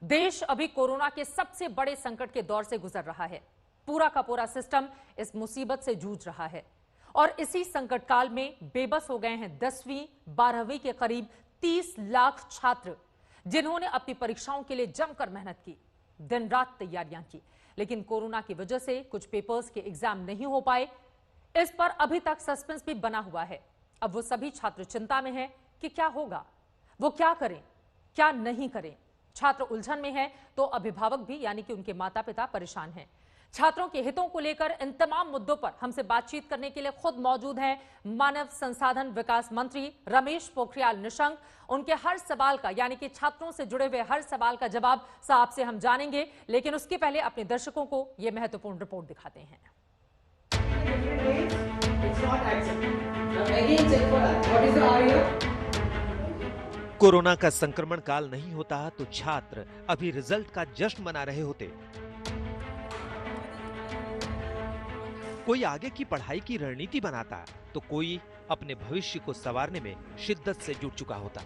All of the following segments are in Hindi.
देश अभी कोरोना के सबसे बड़े संकट के दौर से गुजर रहा है। पूरा का पूरा सिस्टम इस मुसीबत से जूझ रहा है और इसी संकट काल में बेबस हो गए हैं 10वीं 12वीं के करीब 30 लाख छात्र, जिन्होंने अपनी परीक्षाओं के लिए जमकर मेहनत की, दिन रात तैयारियां की, लेकिन कोरोना की वजह से कुछ पेपर्स के एग्जाम नहीं हो पाए। इस पर अभी तक सस्पेंस भी बना हुआ है। अब वो सभी छात्र चिंता में हैं कि क्या होगा, वो क्या करें, क्या नहीं करें। छात्र उलझन में हैं तो अभिभावक भी यानी कि उनके माता पिता परेशान हैं। छात्रों के हितों को लेकर इन तमाम मुद्दों पर हमसे बातचीत करने के लिए खुद मौजूद हैं मानव संसाधन विकास मंत्री रमेश पोखरियाल निशंक। उनके हर सवाल का यानी कि छात्रों से जुड़े हुए हर सवाल का जवाब साहब से हम जानेंगे, लेकिन उसके पहले अपने दर्शकों को यह महत्वपूर्ण रिपोर्ट दिखाते हैं। कोरोना का संक्रमण काल नहीं होता तो छात्र अभी रिजल्ट का जश्न मना रहे होते। कोई आगे की पढ़ाई की रणनीति बनाता तो कोई अपने भविष्य को संवारने में शिद्दत से जुट चुका होता।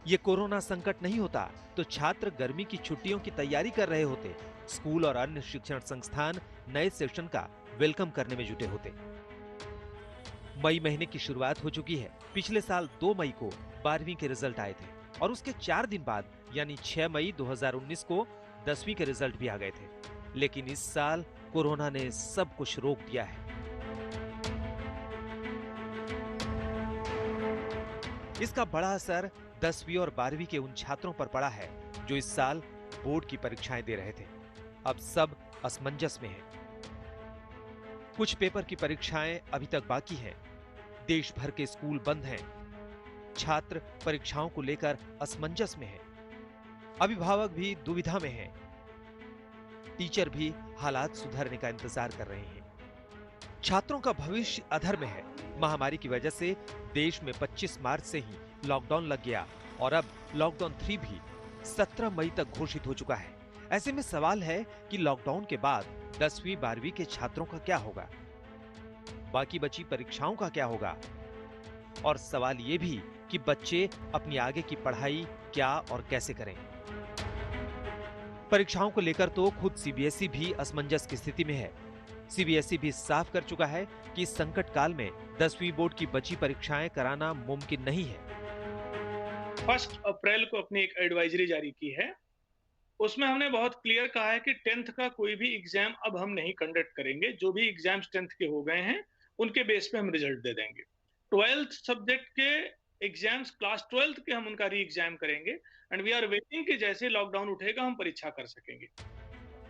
ये कोरोना संकट नहीं होता तो छात्र गर्मी की छुट्टियों की तैयारी कर रहे होते। स्कूल और अन्य शिक्षण संस्थान नए सेशन का वेलकम करने में जुटे होते। मई महीने की शुरुआत हो चुकी है। पिछले साल 2 मई को 12वीं के रिजल्ट आए थे और उसके 4 दिन बाद यानी 6 मई 2019 को 10वीं के रिजल्ट भी आ गए थे। लेकिन इस साल कोरोना ने सब कुछ रोक दिया है। इसका बड़ा असर 10वीं और 12वीं के उन छात्रों पर पड़ा है जो इस साल बोर्ड की परीक्षाएं दे रहे थे। अब सब असमंजस में हैं। कुछ पेपर की परीक्षाएं अभी तक बाकी हैं। देश भर के स्कूल बंद हैं। छात्र परीक्षाओं को लेकर असमंजस में हैं। अभिभावक भी दुविधा में हैं। टीचर भी हालात सुधरने का इंतजार कर रहे हैं। छात्रों का भविष्य अधर में है। महामारी की वजह से देश में 25 मार्च से ही लॉकडाउन लग गया और अब लॉकडाउन 3 भी 17 मई तक घोषित हो चुका है। ऐसे में सवाल है कि लॉकडाउन के बाद 10वीं 12वीं के छात्रों का क्या होगा, बाकी बची परीक्षाओं का क्या होगा, और सवाल यह भी कि बच्चे अपनी आगे की पढ़ाई क्या और कैसे करें। परीक्षाओं को लेकर तो खुद सीबीएसई भी असमंजस की स्थिति में है। सीबीएसई भी साफ कर चुका है कि इस संकट काल में 10वीं बोर्ड की बची परीक्षाएं कराना मुमकिन नहीं है। 1 अप्रैल को अपनी एक एडवाइजरी जारी की है। उसमें हमने बहुत क्लियर कहा है कि 10th का कोई भी एग्जाम अब हम नहीं कंडक्ट करेंगे। जो भी एग्जाम्स 10th के हो गए हैं उनके बेस पे हम रिजल्ट दे देंगे। 12th सब्जेक्ट के एग्जाम्स क्लास 12th के हम उनका री एग्जाम करेंगे एंड वी आर वेटिंग कि जैसे लॉकडाउन उठेगा हम परीक्षा कर सकेंगे।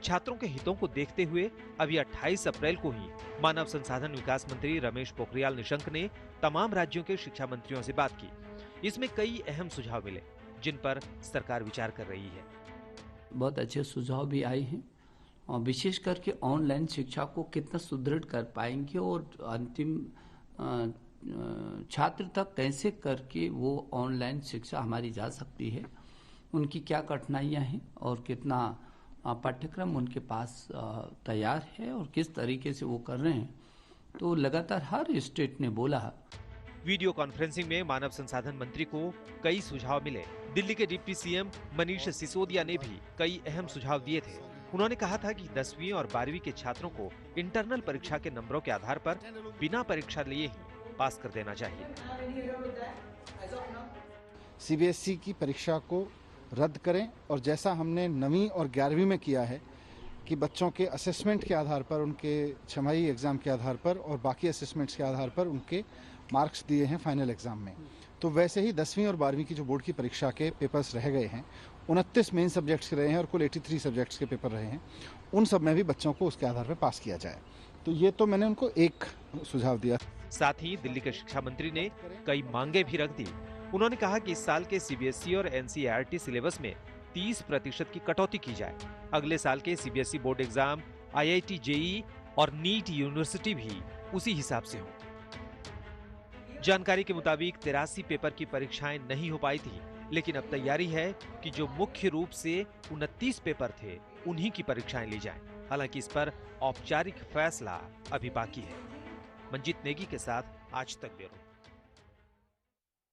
छात्रों के हितों को देखते हुए अभी 28 अप्रैल को ही मानव संसाधन विकास मंत्री रमेश पोखरियाल निशंक ने तमाम राज्यों के शिक्षा मंत्रियों से बात की। इसमें कई अहम सुझाव मिले जिन पर सरकार विचार कर रही है। बहुत अच्छे सुझाव भी आए हैं और विशेष करके ऑनलाइन शिक्षा को कितना सुदृढ़ कर पाएंगे और अंतिम छात्र तक कैसे करके वो ऑनलाइन शिक्षा हमारी जा सकती है, उनकी क्या कठिनाइयां हैं और कितना पाठ्यक्रम उनके पास तैयार है और किस तरीके से वो कर रहे हैं। तो लगातार हर स्टेट ने बोला। वीडियो कॉन्फ्रेंसिंग में मानव संसाधन मंत्री को कई सुझाव मिले। दिल्ली के डिप्टी सीएम मनीष सिसोदिया ने भी कई अहम सुझाव दिए थे। उन्होंने कहा था कि 10वीं और 12वीं के छात्रों को इंटरनल परीक्षा के नंबरों के आधार पर बिना परीक्षा लिए ही पास कर देना चाहिए। सीबीएसई की परीक्षा को रद्द करें और जैसा हमने 9वीं और 11वीं में किया है कि बच्चों के असेसमेंट के आधार पर, उनके छमाही एग्जाम के आधार पर और बाकी असेसमेंट्स के आधार पर उनके मार्क्स दिए हैं फाइनल एग्जाम में, तो वैसे ही 10वीं और 12वीं की जो बोर्ड की परीक्षा के पेपर्स रह गए हैं, 29 मेन सब्जेक्ट्स के रहे हैं और कुल 83 सब्जेक्ट्स के पेपर रहे हैं, उन सब में भी बच्चों को उसके आधार पर पास किया जाए। तो ये तो मैंने उनको एक सुझाव दिया। साथ ही दिल्ली के शिक्षा मंत्री ने कई मांगे भी रख दी। उन्होंने कहा कि इस साल के सीबीएसई और एनसीईआरटी सिलेबस में 30% की कटौती की जाए। अगले साल के CBSE board exam, IIT, JEE और नीट यूनिवर्सिटी भी उसी हिसाब से हो। जानकारी के मुताबिक 83 पेपर की परीक्षाएं नहीं हो पाई थी, लेकिन अब तैयारी है कि जो मुख्य रूप से 29 पेपर थे उन्हीं की परीक्षाएं ली जाएं। हालांकि इस पर औपचारिक फैसला अभी बाकी है। मंजीत नेगी के साथ आज तक ब्यूरो।